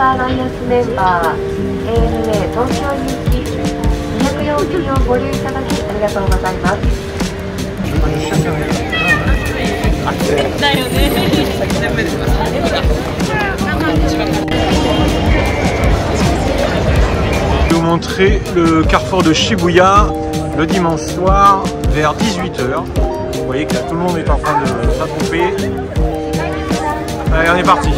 アライアンスメンバー ANA 東京に行き200用品をご利用いただきありがとうございます。だよね。Je vais vous montrer le carrefour de Shibuya le dimanche soir vers 18 h. Vous voyez que là, tout le monde est en train de s'attrouper. Allez, on est parti.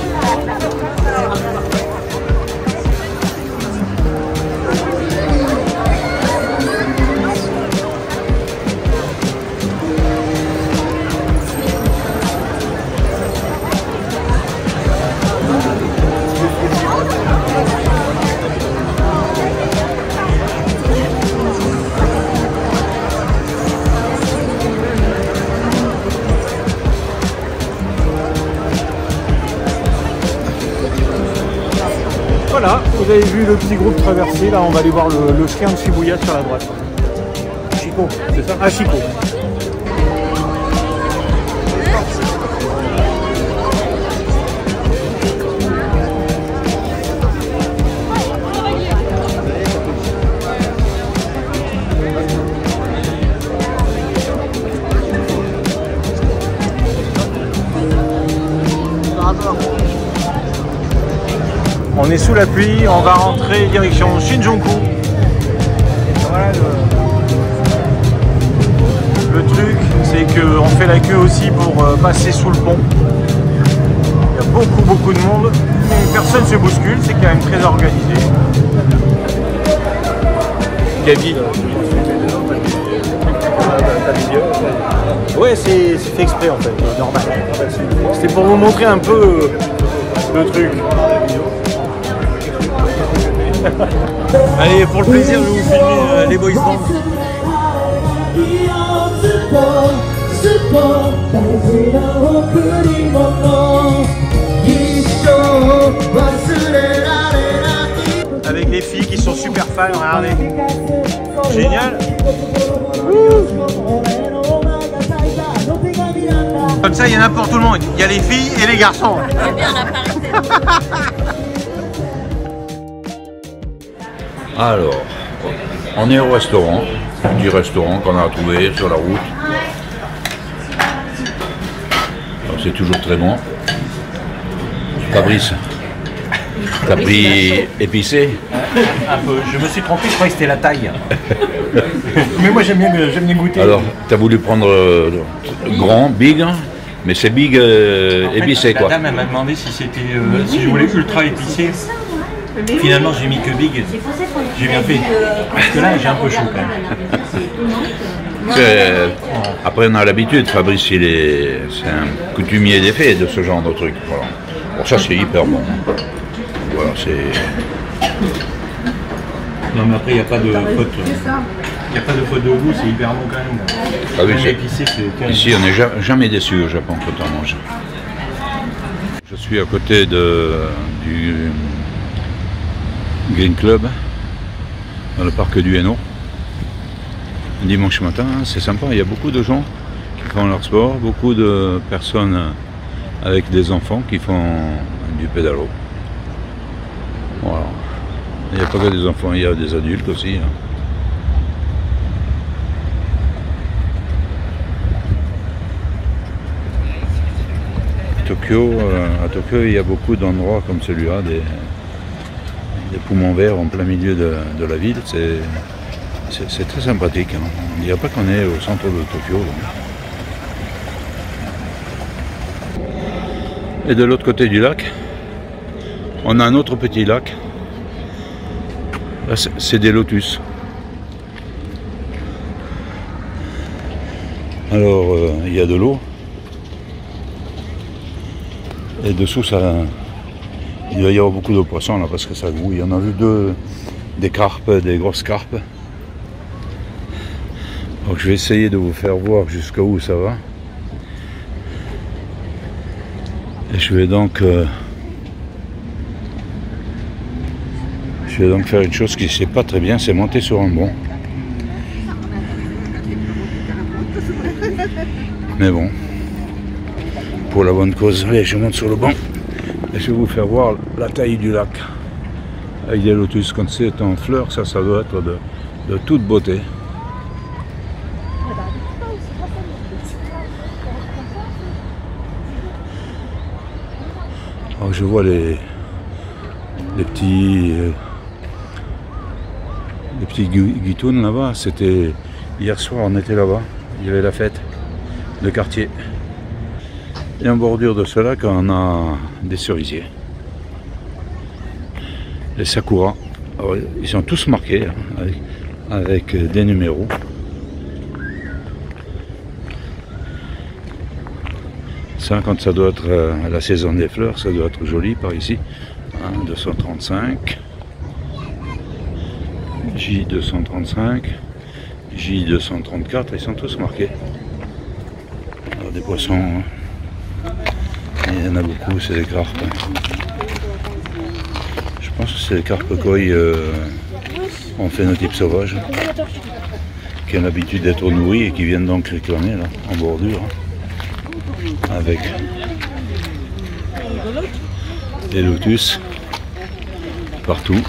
Voilà, vous avez vu le petit groupe traverser, là on va aller voir le chien de Shibuya sur la droite. Chico, c'est ça? Ah, Chico. On est sous la pluie, on va rentrer direction Shinjuku. Voilà le truc, c'est qu'on fait la queue aussi pour passer sous le pont. Il y a beaucoup de monde, mais personne ne se bouscule, c'est quand même très organisé. Gabi là. Ouais, c'est fait exprès en fait, normal. C'était pour vous montrer un peu le truc. Allez, pour le plaisir, je vais vous filmer les boys bands. Avec les filles qui sont super fans, regardez. Génial. Comme ça, il y en a pour tout le monde. Il y a les filles et les garçons. C'est bien la parité. Alors, on est au restaurant, petit restaurant qu'on a trouvé sur la route. C'est toujours très bon. Fabrice, t'as pris épicé? Un peu, je me suis trompé, je croyais que c'était la taille. Mais moi j'aime bien goûter. Alors, t'as voulu prendre grand, big, mais c'est big épicé quoi. La dame elle m'a demandé si c'était si je voulais ultra épicé. Finalement j'ai mis que big, j'ai bien fait, parce que là j'ai un peu chaud quand même. Après on a l'habitude, Fabrice c'est un coutumier des faits de ce genre de truc. Voilà. Bon ça c'est hyper bon. Voilà, c'est... Non mais après il n'y a pas de faute. Il n'y a pas de faute de goût, c'est hyper bon quand même. Ah oui, épicé, ici on n'est jamais déçu au Japon quand on mange. Je suis à côté du Green Club, dans le parc du Hainaut. Dimanche matin, c'est sympa, il y a beaucoup de gens qui font leur sport, beaucoup de personnes avec des enfants qui font du pédalo. Voilà. Il n'y a pas que des enfants, il y a des adultes aussi. Hein. À Tokyo, il y a beaucoup d'endroits comme celui-là, des poumons verts en plein milieu de la ville. C'est très sympathique. Hein. On ne dirait pas qu'on est au centre de Tokyo. Donc. Et de l'autre côté du lac, on a un autre petit lac. Là, c'est des lotus. Alors, il y a de l'eau. Et dessous, il va y avoir beaucoup de poissons là parce que ça grouille. On a vu des carpes, des grosses carpes. Donc je vais essayer de vous faire voir jusqu'à où ça va. Et je vais donc faire une chose qui ne se fait pas très bien, c'est monter sur un banc. Mais bon, pour la bonne cause, allez, je monte sur le banc et je vais vous faire voir la taille du lac. Avec des lotus, quand c'est en fleurs, ça doit être de toute beauté. Alors je vois les petits guitounes là-bas. C'était hier soir, on était là-bas, il y avait la fête de quartier. Et en bordure de ce lac, on a des cerisiers, les sakura. Alors, ils sont tous marqués hein, avec des numéros. Ça, quand ça doit être la saison des fleurs, ça doit être joli par ici. Hein, 235, J235, J234, ils sont tous marqués. Alors, des poissons, hein. Il y en a beaucoup, c'est des carpes. Je pense que c'est des carpes koi en phénotype sauvage, qui ont l'habitude d'être nourris et qui viennent donc réclamer là, en bordure. Hein. Avec des lotus partout.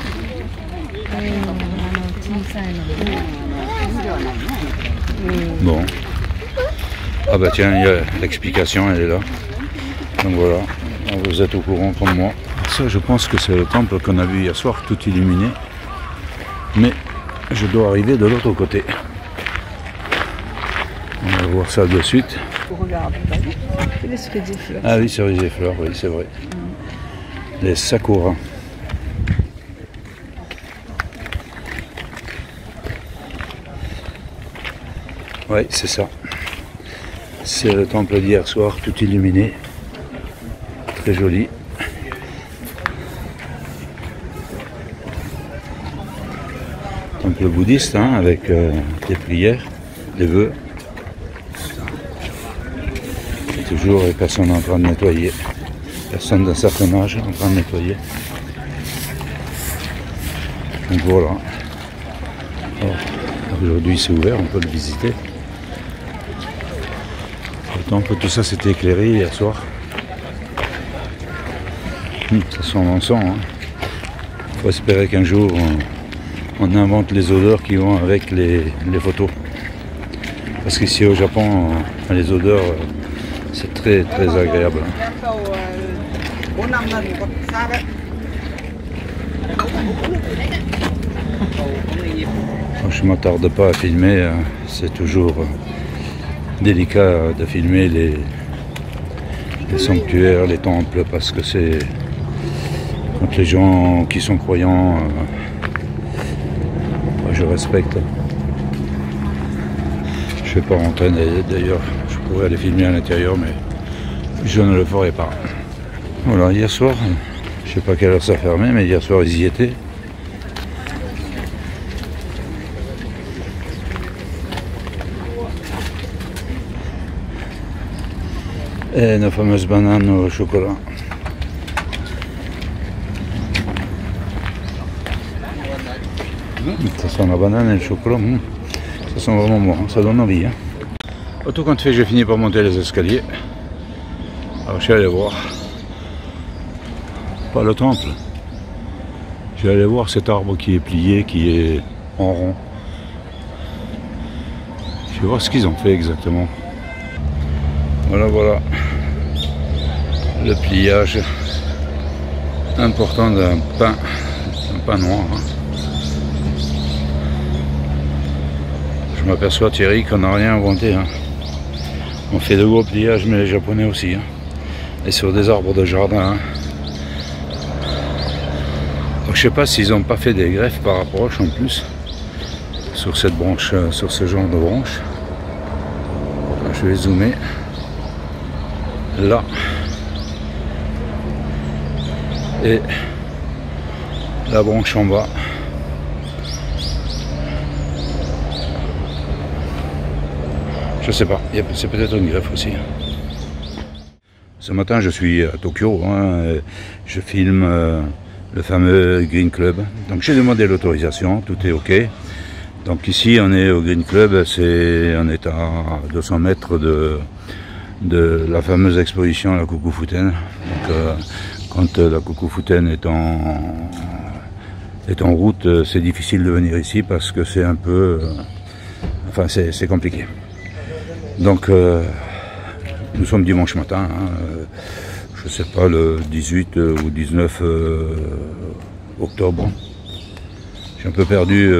Bon. Ah bah tiens, l'explication elle est là. Donc voilà, vous êtes au courant comme moi. Ça je pense que c'est le temple qu'on a vu hier soir, tout illuminé. Mais je dois arriver de l'autre côté. On va voir ça de suite. Regarde, les cerisiers fleurs. Ah oui, cerisiers fleurs, oui, c'est vrai. Les sakura. Oui, c'est ça. C'est le temple d'hier soir, tout illuminé. Très joli. Temple bouddhiste, hein, avec des prières, des vœux. Toujours les personnes en train de nettoyer, personnes d'un certain âge en train de nettoyer. Donc voilà. Aujourd'hui c'est ouvert, on peut le visiter. Le temple, tout ça c'était éclairé hier soir. Ça sent l'encens. Hein. Faut espérer qu'un jour on invente les odeurs qui vont avec les photos. Parce qu'ici au Japon, les odeurs c'est très très agréable. Je ne m'attarde pas à filmer, c'est toujours délicat de filmer les sanctuaires, les temples, parce que c'est quand les gens qui sont croyants, je respecte. Je ne vais pas rentrer d'ailleurs, je pourrais aller filmer à l'intérieur, mais je ne le ferai pas. Voilà, hier soir, je ne sais pas quelle heure ça fermait, mais hier soir ils y étaient. Et nos fameuses bananes au chocolat. Ça sent la banane et le chocolat. Ça sent vraiment bon, ça donne envie. Hein. Au tout compte fait, j'ai fini par monter les escaliers. Alors je suis allé voir. Pas le temple. Je vais aller voir cet arbre qui est plié, qui est en rond. Je vais voir ce qu'ils ont fait exactement. Voilà, voilà. Le pliage important d'un pain noir. Hein. Je m'aperçois, Thierry, qu'on n'a rien inventé. Hein. On fait de gros pliages, mais les Japonais aussi. Hein. Et sur des arbres de jardin. Hein. Donc, je sais pas s'ils n'ont pas fait des greffes par approche en plus sur cette branche, sur ce genre de branche. Alors, je vais zoomer. Là. Et la branche en bas. Je sais pas, c'est peut-être une greffe aussi. Ce matin je suis à Tokyo, hein, je filme le fameux Green Club. Donc j'ai demandé l'autorisation, tout est ok. Donc ici on est au Green Club, on est à 200 mètres de la fameuse exposition La Cucufuten. Donc quand la Cucufuten est en route, c'est difficile de venir ici parce que c'est un peu... enfin c'est compliqué. Donc nous sommes dimanche matin, hein, je ne sais pas, le 18 ou 19 octobre. J'ai un peu perdu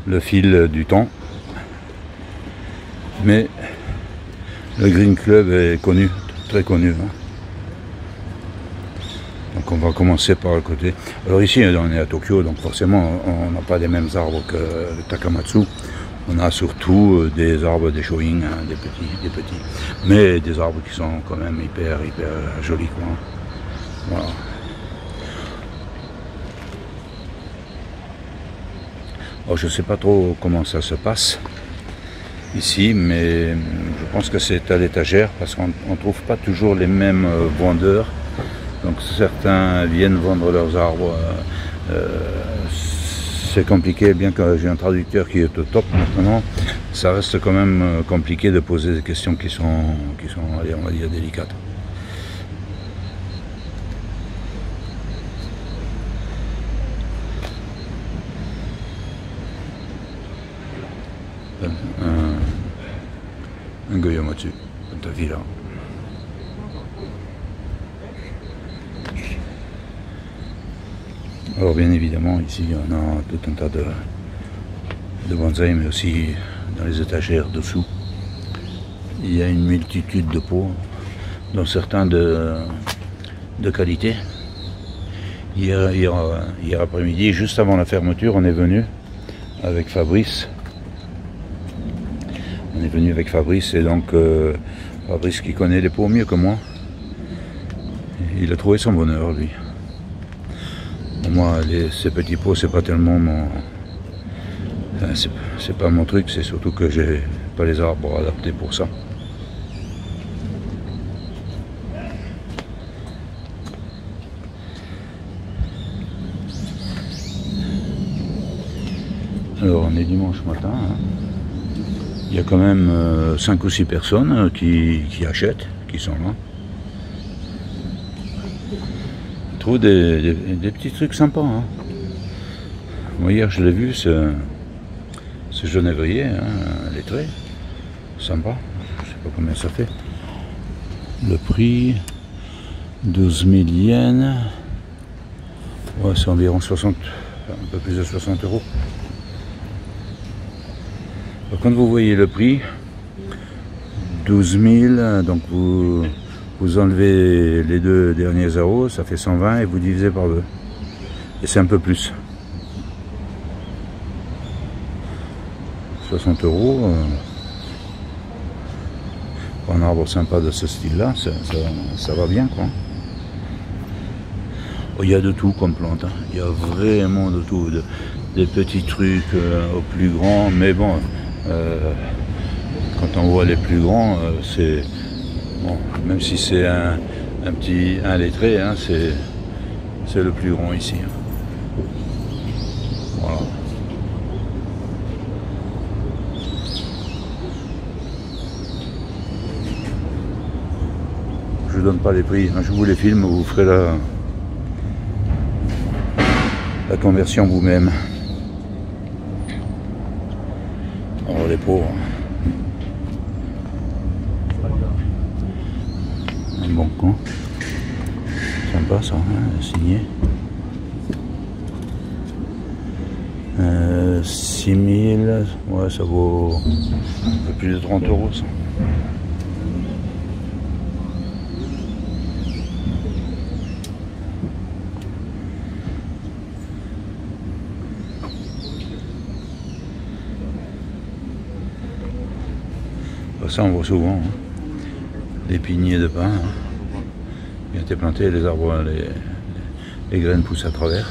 le fil du temps, mais le Green Club est connu, très connu. Hein. Donc on va commencer par le côté. Alors ici on est à Tokyo, donc forcément on n'a pas les mêmes arbres que le Takamatsu. On a surtout des arbres, des shoin, hein, des petits, mais des arbres qui sont quand même hyper jolis, quoi. Voilà. Alors, je ne sais pas trop comment ça se passe ici, mais je pense que c'est à l'étagère parce qu'on ne trouve pas toujours les mêmes vendeurs. Donc certains viennent vendre leurs arbres. C'est compliqué, bien que j'ai un traducteur qui est au top maintenant, ça reste quand même compliqué de poser des questions qui sont allez, on va dire, délicates. Un Goyomatsu, un villa. Alors bien évidemment ici on a tout un tas de bonsaïs, mais aussi dans les étagères dessous il y a une multitude de pots, dont certains de qualité. Hier après-midi, juste avant la fermeture, on est venu avec Fabrice. Et donc Fabrice qui connaît les pots mieux que moi, il a trouvé son bonheur lui. Moi, ces petits pots, c'est pas tellement mon... Enfin, c'est pas mon truc, c'est surtout que j'ai pas les arbres adaptés pour ça. Alors, on est dimanche matin. Hein. Il y a quand même 5 ou 6 personnes qui achètent, qui sont là. Des petits trucs sympas. Hein. Moi hier je l'ai vu, ce genévrier, hein, lettré, sympa, je sais pas combien ça fait. Le prix, 12 000 yens, ouais, c'est environ 60, un peu plus de 60 €. Alors, quand vous voyez le prix, 12 000, donc vous enlevez les 2 derniers 0, ça fait 120 et vous divisez par 2. Et c'est un peu plus. 60 €. Pour un arbre sympa de ce style-là, ça va bien, quoi. Oh, il y a de tout comme plante. Hein. Il y a vraiment de tout. Des petits trucs au plus grand. Mais bon, quand on voit les plus grands, c'est... Bon, même si c'est un lettré, hein, c'est le plus grand ici. Hein. Voilà. Je ne donne pas les prix, hein, je vous les filme, vous ferez la conversion vous-même. Alors les pauvres. Un bon coin. Sympa ça, hein, signé. 6 000, ouais, ça vaut un peu plus de 30 € ça. Ça on voit souvent, hein. Les pignées de pin, hein. Bien été planté, les arbres, les graines poussent à travers.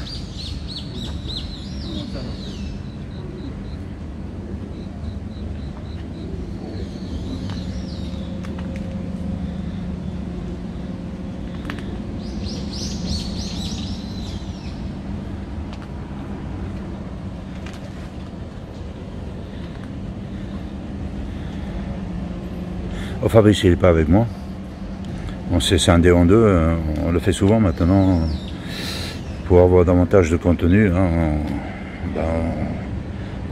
Oh, Fabrice il n'est pas avec moi. Bon, c'est un D2, on le fait souvent maintenant. Pour avoir davantage de contenu, hein,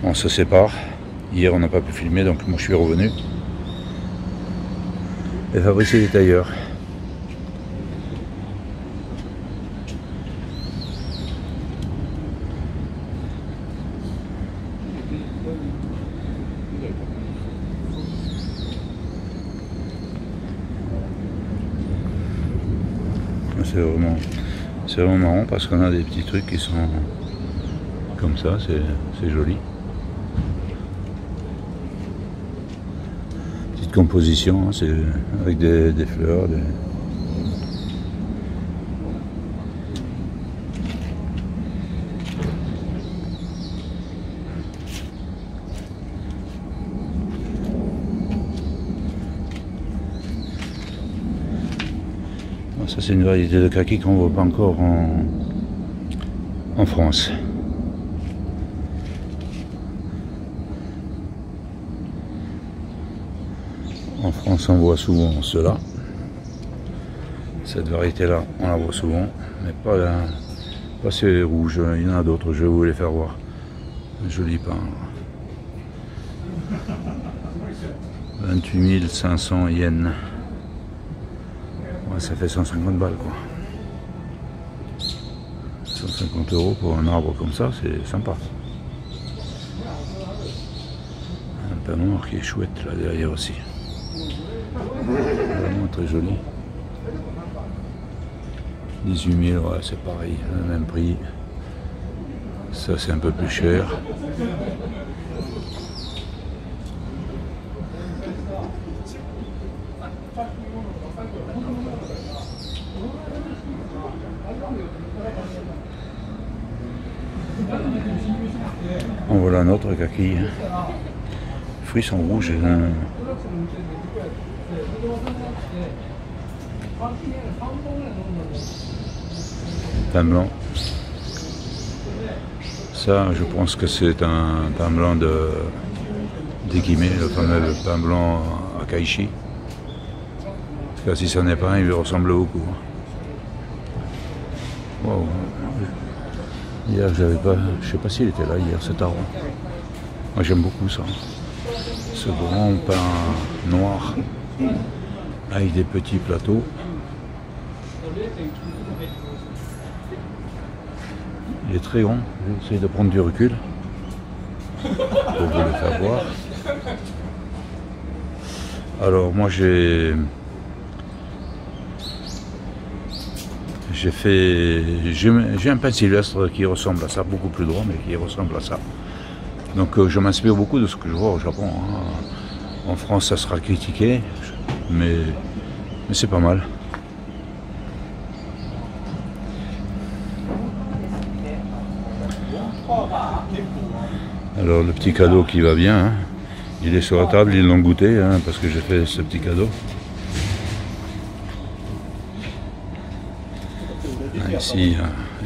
on se sépare. Hier on n'a pas pu filmer, donc moi je suis revenu. Et Fabrice il est ailleurs. C'est vraiment marrant parce qu'on a des petits trucs qui sont comme ça, c'est joli. Petite composition, hein, c'est avec des fleurs. Ça c'est une variété de kaki qu'on ne voit pas encore en France. En France on voit souvent cela. Cette variété là on la voit souvent, mais pas ces rouges, il y en a d'autres, je vais vous les faire voir. Joli pain. 28 500 yens. Ça fait 150 balles quoi. 150 € pour un arbre comme ça, c'est sympa. Un pain noir qui est chouette là derrière aussi. Vraiment très joli. 18 000, ouais, c'est pareil, le même prix. Ça c'est un peu plus cher. En voilà un autre kaki. Les fruits sont rouges. Pain blanc. Ça, je pense que c'est un pain blanc d'Ekime, le fameux pain blanc à Kaishi. Parce que si ce n'est pas un, il lui ressemble beaucoup. Wow. Hier, j'avais pas, je sais pas s'il était là hier, cet arbre. Moi, j'aime beaucoup ça. Ce grand pain noir avec des petits plateaux. Il est très grand. Je vais essayer de prendre du recul pour vous le faire voir. Alors, moi, j'ai un pain sylvestre qui ressemble à ça, beaucoup plus droit, mais qui ressemble à ça. Donc je m'inspire beaucoup de ce que je vois au Japon. Hein. En France, ça sera critiqué, mais c'est pas mal. Alors le petit cadeau qui va bien, hein. Il est sur la table, ils l'ont goûté, hein, parce que j'ai fait ce petit cadeau.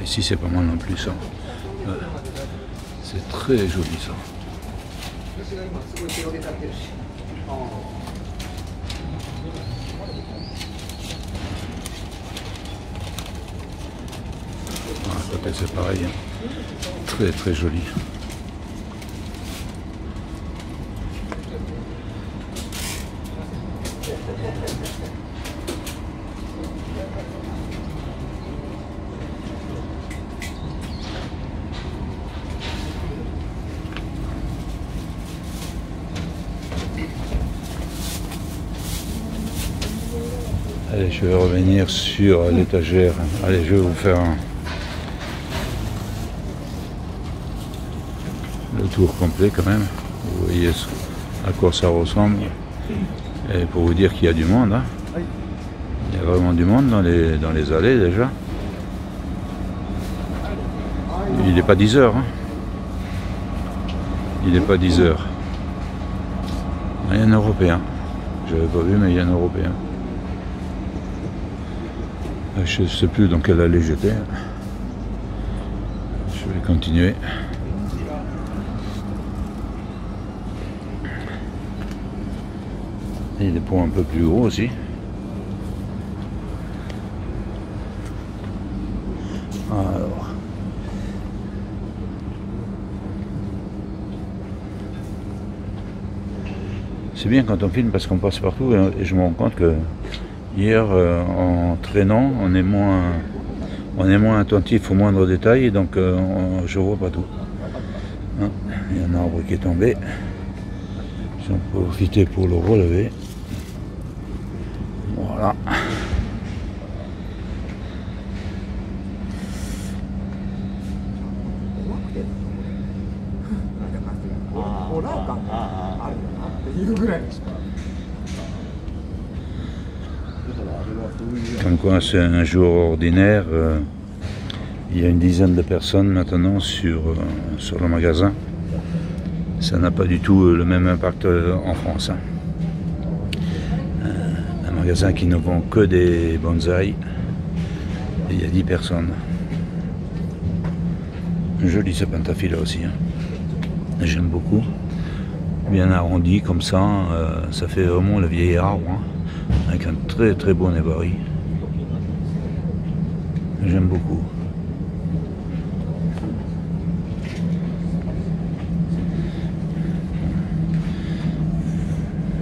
Ici c'est pas mal non plus ça. C'est très joli ça. À côté c'est pareil. Très très joli. Allez, je vais revenir sur l'étagère. Allez, je vais vous faire le tour complet quand même. Vous voyez à quoi ça ressemble. Et pour vous dire qu'il y a du monde. Hein. Il y a vraiment du monde dans les allées déjà. Il n'est pas 10 h. Hein. Il n'est pas 10 h. Il y a un Européen. Je n'avais pas vu, mais il y a un Européen. Je ne sais plus dans quelle allée j'étais. Je vais continuer. Et des pots un peu plus gros aussi. Alors. C'est bien quand on filme parce qu'on passe partout et je me rends compte que hier en traînant on est moins attentif aux moindres détails et donc je vois pas tout. Hein, il y a un arbre qui est tombé. J'en profite pour le relever. Voilà. Comme quoi c'est un jour ordinaire, il y a une dizaine de personnes maintenant sur le magasin. Ça n'a pas du tout le même impact en France. Hein. Un magasin qui ne vend que des bonsaïs, et il y a 10 personnes. Joli ce pentaphylle là aussi. Hein. J'aime beaucoup. Bien arrondi comme ça, ça fait vraiment le vieil arbre, hein, avec un très très bon nébari. J'aime beaucoup.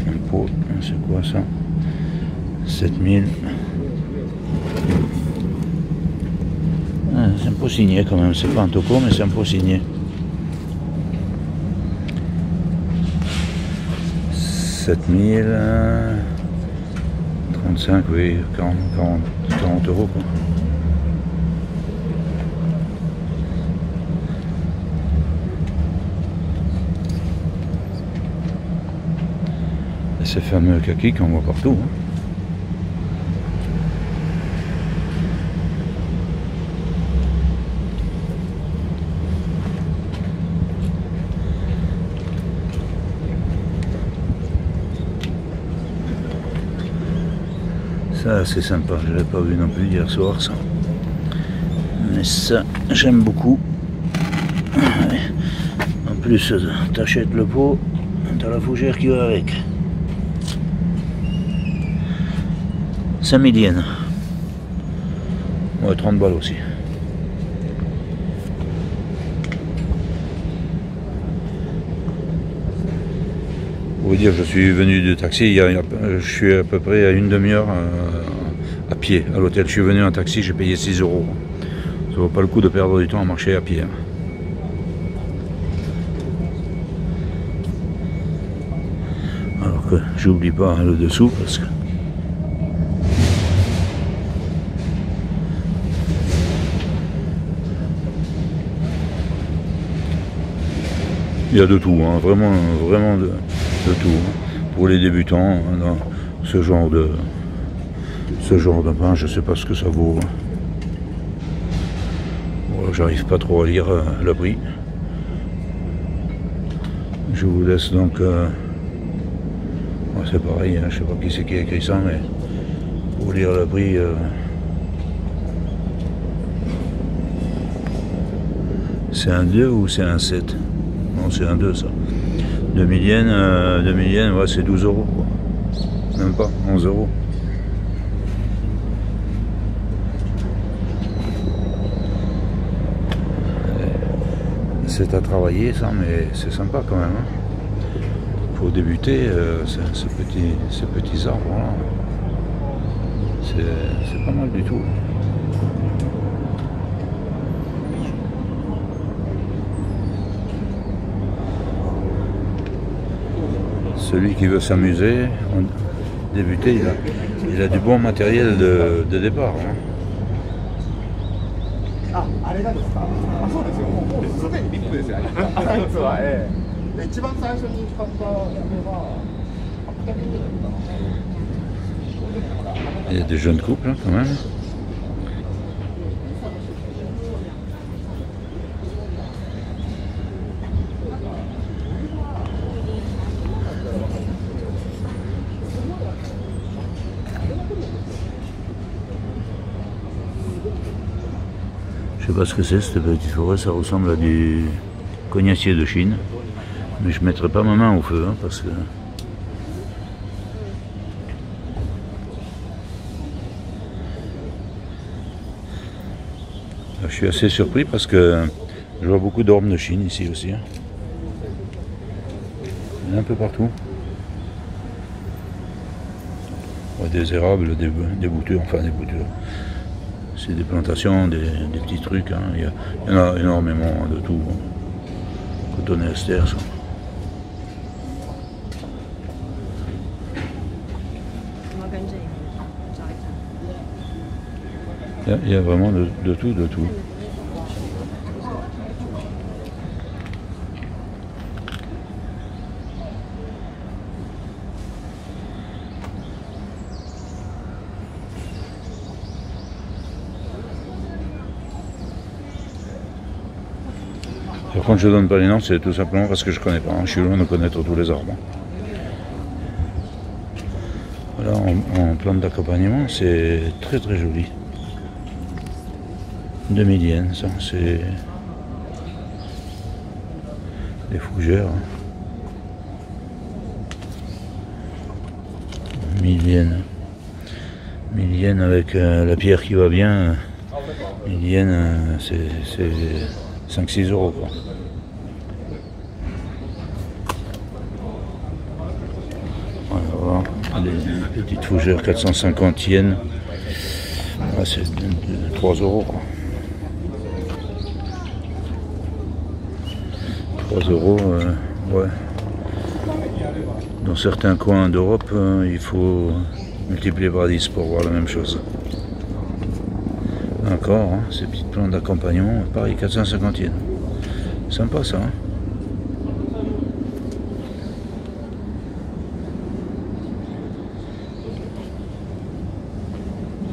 Un pot, c'est quoi ça? 7000. Ah, c'est un pot signé quand même, c'est pas un toco mais c'est un pot signé. 7000, 35, oui, 40 euros quoi. Et ces fameux kakis qu'on voit partout. Hein. Ça c'est sympa, je ne l'ai pas vu non plus hier soir ça. Mais ça j'aime beaucoup. En plus t'achètes le pot, t'as la fougère qui va avec. 5 000 yens. Ouais, 30 balles aussi. Pour vous dire, je suis venu de taxi, je suis à peu près à une demi-heure à pied à l'hôtel. Je suis venu en taxi, j'ai payé 6 euros. Ça vaut pas le coup de perdre du temps à marcher à pied. Alors que j'oublie pas le dessous parce que il y a de tout, hein, vraiment de tout. Pour les débutants, hein, dans ce genre de pain, je sais pas ce que ça vaut. Bon, j'arrive pas trop à lire le prix. Je vous laisse donc. C'est pareil, hein, je sais pas qui c'est qui a écrit ça, mais pour lire le prix. C'est un 2 ou c'est un 7? Non, c'est un 2 ça. 2000 yens, ouais, c'est 12 euros quoi. Même pas, 11 euros. C'est à travailler ça, mais c'est sympa quand même. Hein. Pour débuter, ces petits arbres là, c'est pas mal du tout. Celui qui veut s'amuser, débuter, il a du bon matériel de départ. Hein. Il y a des jeunes couples hein, quand même. Je sais pas ce que c'est cette petite forêt, ça ressemble à du cognacier de Chine. Mais je ne mettrai pas ma main au feu hein, parce que Je suis assez surpris parce que je vois beaucoup d'ormes de Chine ici aussi. Hein. Il y en a un peu partout. Ouais, des érables, des boutures, enfin des boutures. C'est des plantations, des petits trucs. Hein. Il y en a énormément de tout. Coton et ester. Ça. Il y a vraiment de tout, de tout. Par contre, je ne donne pas les noms, c'est tout simplement parce que je ne connais pas. Hein. Je suis loin de connaître tous les arbres. Voilà, en plante d'accompagnement, c'est très très joli. 2000 yens, ça, c'est des fougères. 1000 yens. 1000 yens avec la pierre qui va bien. 1000 yens, c'est 5-6 euros. Quoi. Voilà, les petites fougères 450 yens. Ah, c'est 3 euros. Quoi. 3 euros, ouais. Dans certains coins d'Europe, il faut multiplier par 10 pour voir la même chose. Encore, hein, ces petites plantes d'accompagnement, pareil, 450 yens. Sympa ça. Hein.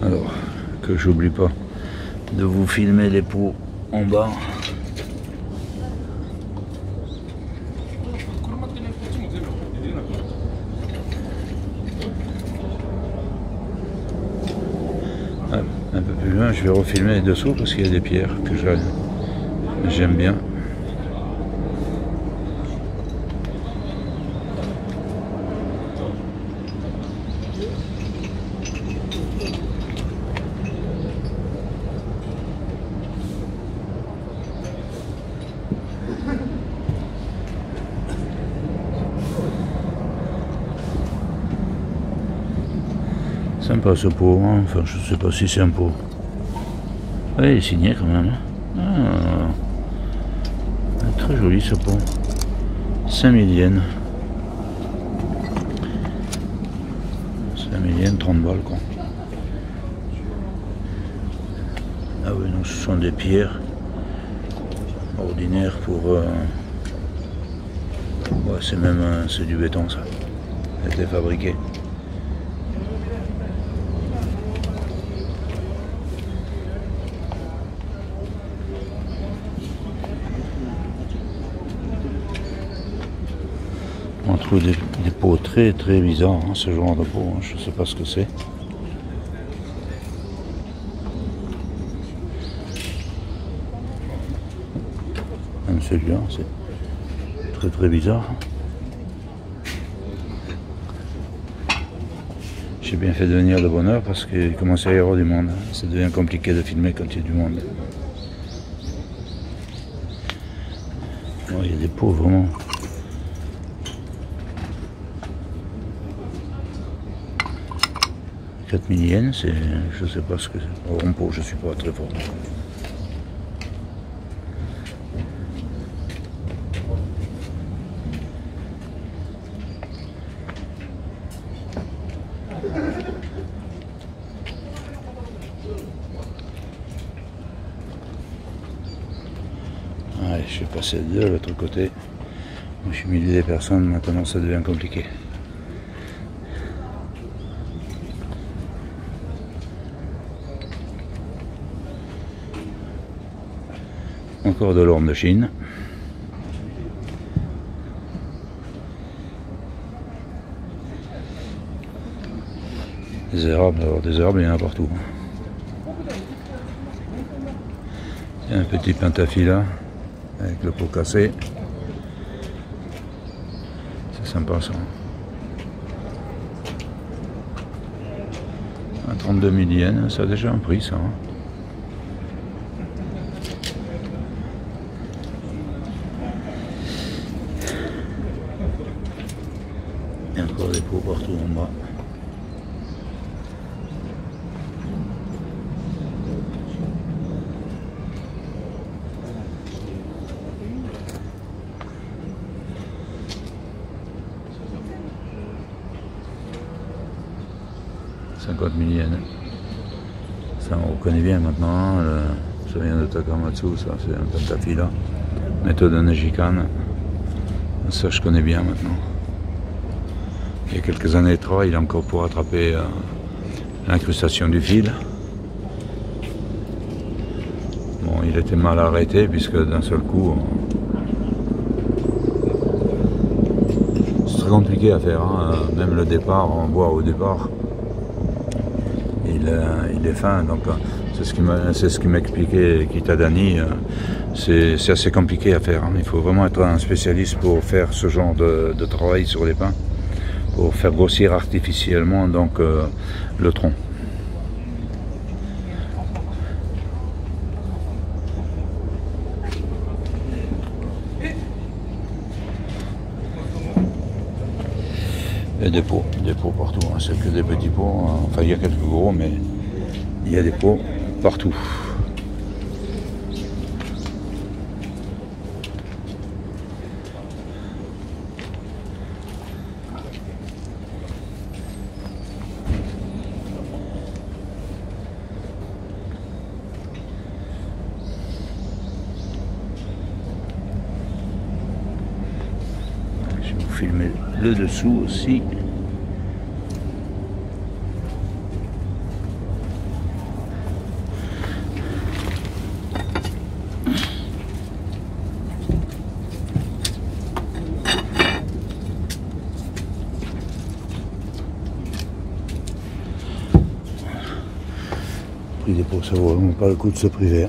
Alors, que j'oublie pas de vous filmer les pots en bas. Un peu plus loin, je vais refilmer les dessous parce qu'il y a des pierres que j'aime bien. Sympa ce pot, hein. Enfin je sais pas si c'est un pot. Ouais, il est signé quand même. Ah, très joli ce pot. 5000 yens. 5000 yens, 30 balles quoi. Ah oui, donc ce sont des pierres ordinaires pour... Ouais, c'est même c'est du béton ça. Ça a été fabriqué. On trouve des pots très très bizarres, hein, ce genre de pot, hein, je ne sais pas ce que c'est. Même celui-là, c'est très très bizarre. J'ai bien fait de venir de bonne heure parce qu'il commence à y avoir du monde. Ça devient compliqué de filmer quand il y a du monde. Oh, il y a des pots vraiment. « 4000 yens, c'est, je sais pas ce que c'est. Au rond-pot, je suis pas très fort. Allez, je vais passer de l'autre côté. Je suis milliers de personnes, maintenant ça devient compliqué. Encore de l'orme de Chine. Des érables, alors des érables il y en a partout. Il y a un petit pentaphylla avec le pot cassé. C'est sympa ça. 32 000 yens, ça a déjà un prix ça. Hein. 50 000 yens. Ça on reconnaît bien maintenant. Ça vient de Takamatsu, ça c'est un pentafila. Méthode Nejikan. Ça je connais bien maintenant. Il y a quelques années de travail, il a encore pour attraper l'incrustation du fil. Bon, il était mal arrêté puisque d'un seul coup, c'est très compliqué à faire, hein. Même le départ, on voit au départ, il est fin, donc c'est ce qui m'expliquait Kitadani, c'est assez compliqué à faire, hein. Il faut vraiment être un spécialiste pour faire ce genre de travail sur les pins, pour faire grossir artificiellement donc le tronc. Il y a des pots partout, hein. C'est que des petits pots, hein. Enfin il y a quelques gros, mais il y a des pots partout. Je vais vous filmer le dessous aussi. Le prix des pots, ça vaut vraiment pas le coup de se priver.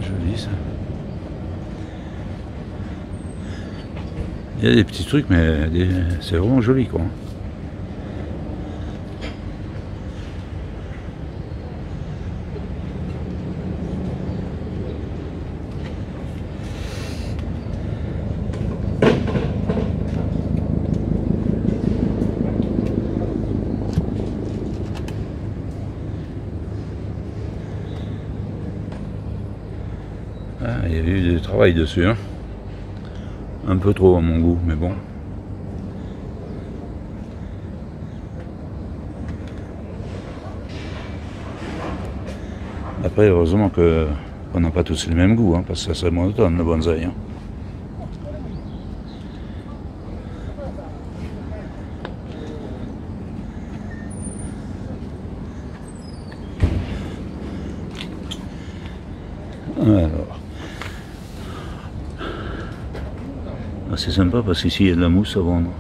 Joli ça. Il y a des petits trucs, mais c'est vraiment joli quoi. Ah, il y a eu du travail dessus, hein. Un peu trop à mon goût, mais bon. Après, heureusement qu'on n'a pas tous le même goût, hein, parce que ça serait monotone le bonsaï. Hein. Alors. C'est sympa parce qu'ici il y a de la mousse à vendre.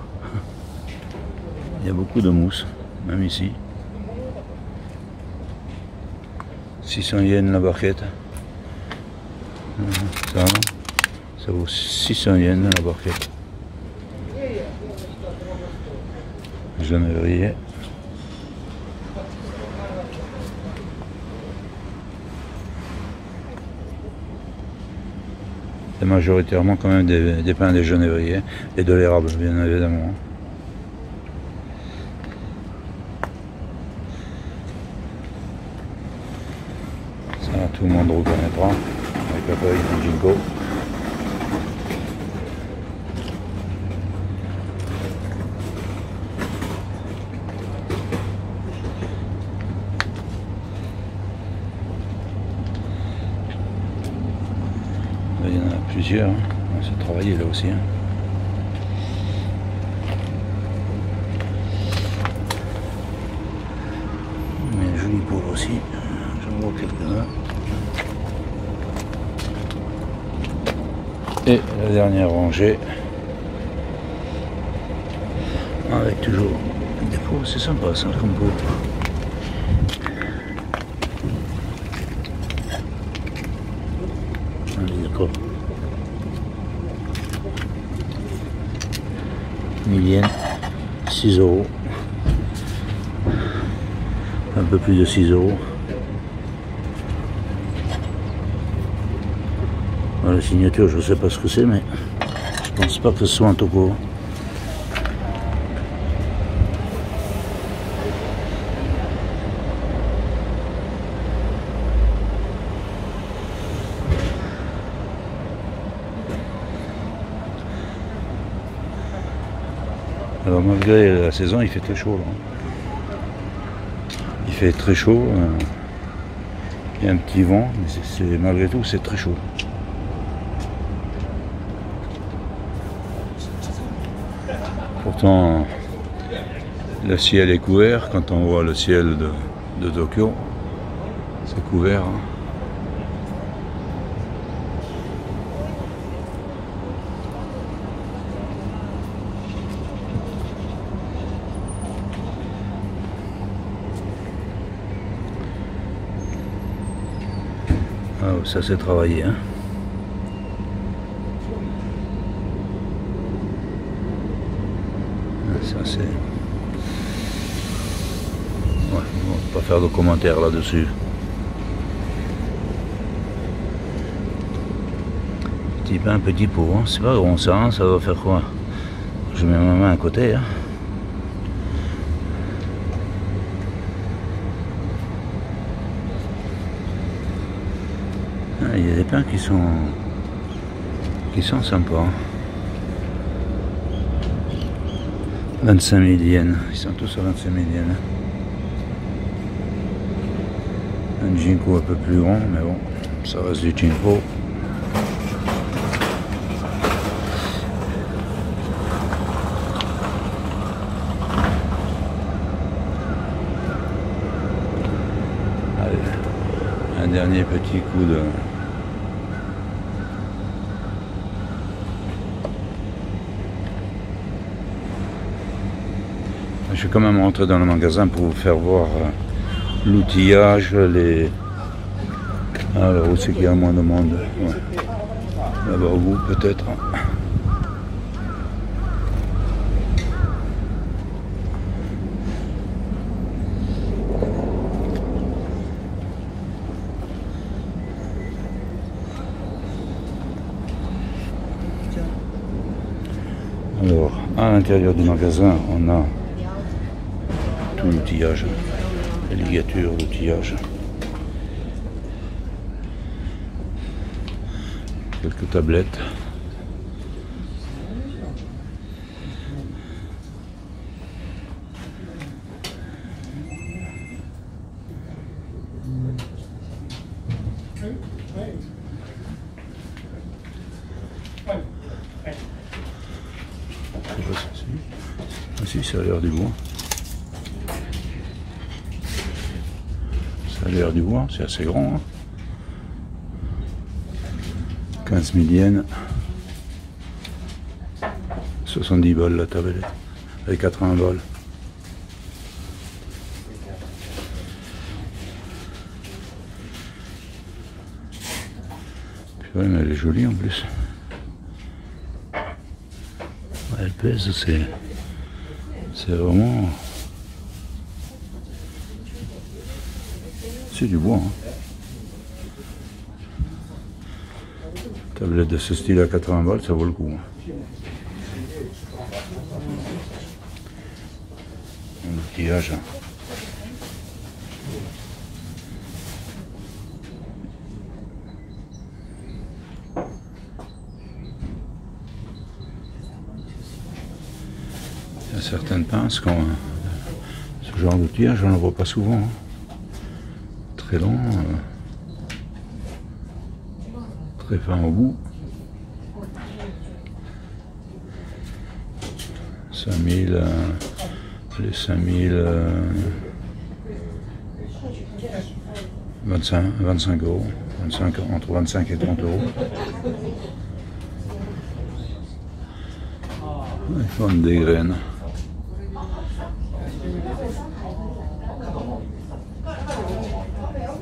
Il y a beaucoup de mousse, même ici. 600 yens la barquette. Ça vaut 600 yens la barquette. Genévrier. C'est majoritairement quand même des pins des genévriers et de l'érable, bien évidemment. Ça, tout le monde reconnaîtra avec la feuille du ginkgo. Il y en a plusieurs, hein. C'est travaillé là aussi. Hein. Mais un joli pôle aussi, j'en vois quelques-uns. Et la dernière rangée, avec toujours des pots, c'est sympa ça comme pot. D'accord. 1000 yens, 6 €. Un peu plus de 6 €. La signature, je sais pas ce que c'est, mais je pense pas que ce soit un topo. Alors malgré la saison, il fait très chaud là. Il fait très chaud. Il y a un petit vent, mais malgré tout c'est très chaud. Pourtant le ciel est couvert. Quand on voit le ciel de Tokyo, c'est couvert. Hein. Ah, ça c'est travaillé, hein. Ça c'est... Ouais, on va pas faire de commentaires là-dessus. Petit pain, petit pot, hein. C'est pas grand ça, hein. Ça va faire quoi? Je mets ma main à côté, hein. Il y a des pains qui sont sympas. 25 000 yens, ils sont tous à 25 000 yens. Un Jinko un peu plus grand, mais bon, ça reste du Jinko. Allez, un dernier petit coup de... Je vais quand même rentrer dans le magasin pour vous faire voir l'outillage, les... Alors où c'est qu'il y a moins de monde? Ouais. Là-bas au bout peut-être. Alors, à l'intérieur du magasin, on a tout l'outillage, les ligatures, l'outillage, quelques tablettes, si ça a l'air du bois. Ça a l'air du bois, c'est assez grand. Hein. 15 000 yens. 70 balles la tablette. Avec 80 balles. Puis ouais, mais elle est jolie en plus. Ouais, elle pèse, c'est vraiment... C'est du bois. Hein. Tablette de ce style à 80 balles, ça vaut le coup. Hein. Un outillage. Hein. Il y a certaines pinces, ce genre d'outillage, on ne le voit pas souvent. Hein. Très long, très fin au bout. 5000, les 5000, 25 euros, entre 25 et 30 euros. Ils font des graines.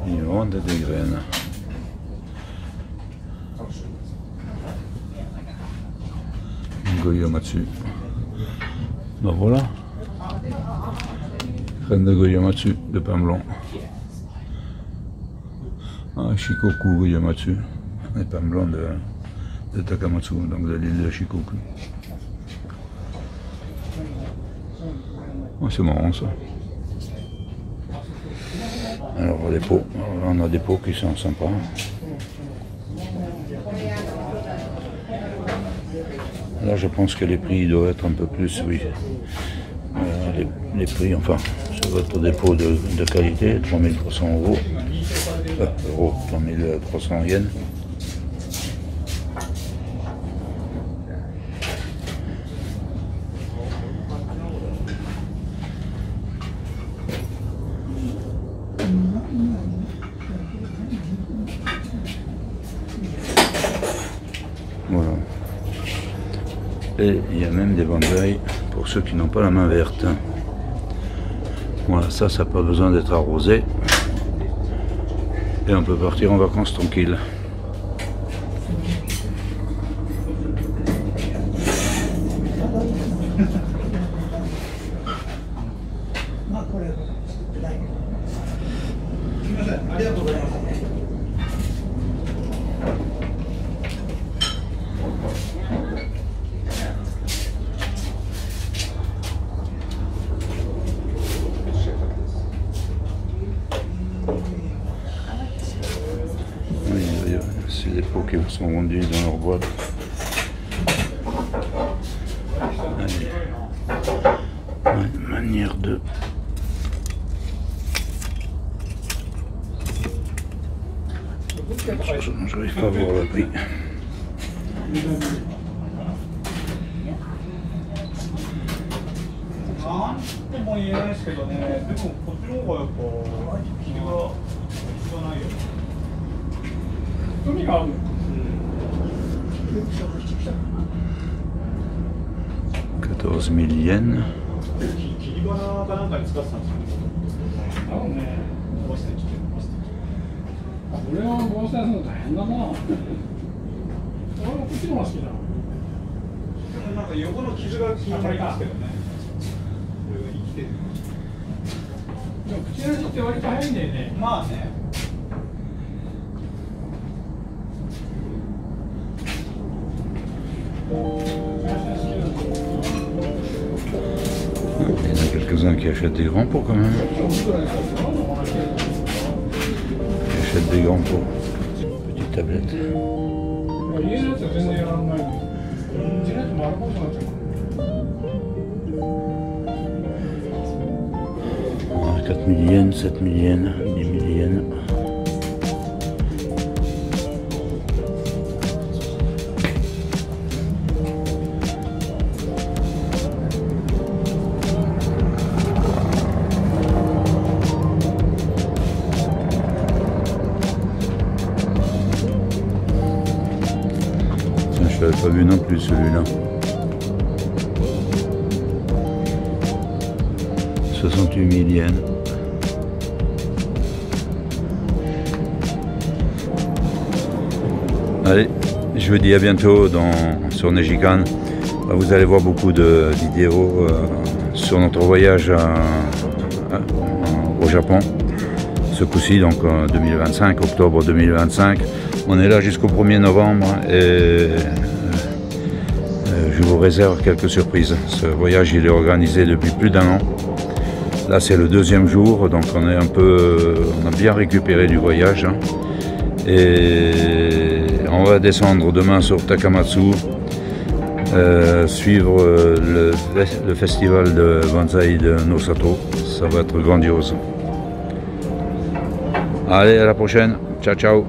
Ils vendent des graines. Goyamatsu. Ben voilà. Graines de Goyamatsu, de pain blanc. Ah, Shikoku Goyamatsu. Les pains blancs de Takamatsu, donc de l'île de Shikoku. Oh, c'est marrant ça. Alors les pots, on a des pots qui sont sympas. Là je pense que les prix doivent être un peu plus, oui. Les prix, enfin, ça va être des pots de qualité, 3300 euros. Euros, 3300 yens. Voilà. Et il y a même des bonsaïs pour ceux qui n'ont pas la main verte. Voilà, ça n'a pas besoin d'être arrosé. Et on peut partir en vacances tranquille. C'est des pots qui sont vendus dans leur boîte. Allez. Ouais, manière de... Je n'arrive pas à voir le prix. $14 000 yens. Il y en a quelques-uns qui achètent des grands pots quand même. Qui achètent des grands pots. Petite tablette. 4 000 yens, 7 000 yens, 10 000 yens. Je l'avais pas vu non plus celui-là. 68 000 yens. Allez, je vous dis à bientôt sur Nejikan. Vous allez voir beaucoup de vidéos sur notre voyage au Japon. Ce coup-ci, donc 2025, octobre 2025. On est là jusqu'au 1er novembre et je vous réserve quelques surprises. Ce voyage il est organisé depuis plus d'1 an. Là c'est le 2e jour, donc on a bien récupéré du voyage. Hein. Et on va descendre demain sur Takamatsu, suivre le festival de bonsaï de Nosato. Ça va être grandiose. Allez, à la prochaine. Ciao, ciao.